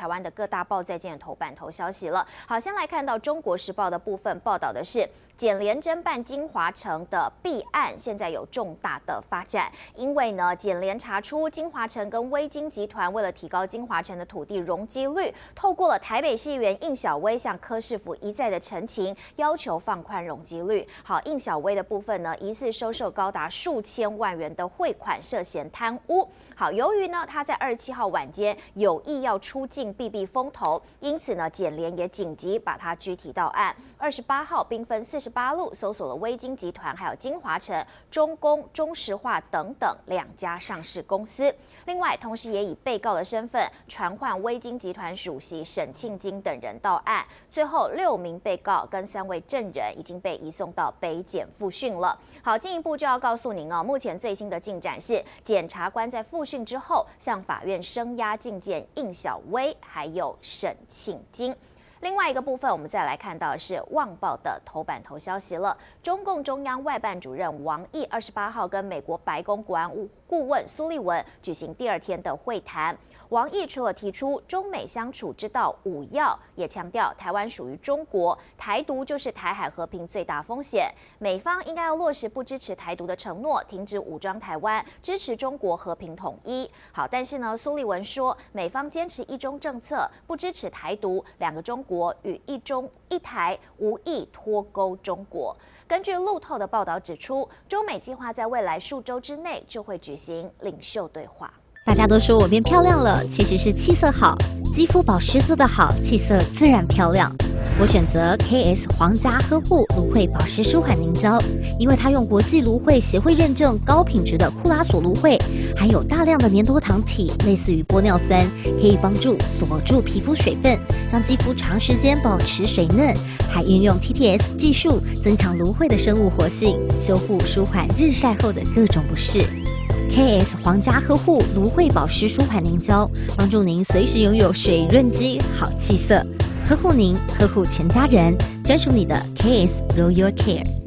台湾的各大报在今天头版头消息了。好，先来看到《中国时报》的部分报道的是。检联侦办金华城的弊案，现在有重大的发展。因为呢，检联查出金华城跟威金集团为了提高金华城的土地容积率，透过了台北市议员应小薇向柯市府一再的陈情，要求放宽容积率。好，应小薇的部分呢，疑似收受高达数千万元的汇款，涉嫌贪污。好，由于呢他在27号晚间有意要出境避避风头，因此呢检联也紧急把他拘提到案。28号兵分48路搜索了威金集团、还有金华城、中工、中石化等等2家上市公司。另外，同时也以被告的身份传唤威金集团主席沈庆金等人到案。最后6名被告跟3位证人已经被移送到北检复讯了。好，进一步就要告诉您哦，目前最新的进展是，检察官在复讯之后向法院声押进见应小薇还有沈庆金。另外一个部分，我们再来看到的是《旺报》的头版头消息了。中共中央外办主任王毅28号跟美国白宫国安顾问苏利文举行第2天的会谈。王毅除了提出中美相处之道5要，也强调台湾属于中国，台独就是台海和平最大风险。美方应该要落实不支持台独的承诺，停止武装台湾，支持中国和平统一。好，但是呢，苏利文说，美方坚持一中政策，不支持台独，2个中国与一中一台无意脱钩中国。根据路透的报道指出，中美计划在未来数周之内就会举行领袖对话。大家都说我变漂亮了，其实是气色好，肌肤保湿做得好，气色自然漂亮。我选择 KS 皇家呵护芦荟保湿舒缓凝胶，因为它用国际芦荟协会认证高品质的库拉索芦荟，含有大量的粘多糖体，类似于玻尿酸，可以帮助锁住皮肤水分，让肌肤长时间保持水嫩，还运用 TTS 技术增强芦荟的生物活性，修护舒缓日晒后的各种不适。KS 皇家呵护芦荟保湿舒缓凝胶，帮助您随时拥有水润肌、好气色，呵护您，呵护全家人，专属你的 KS Royal Care。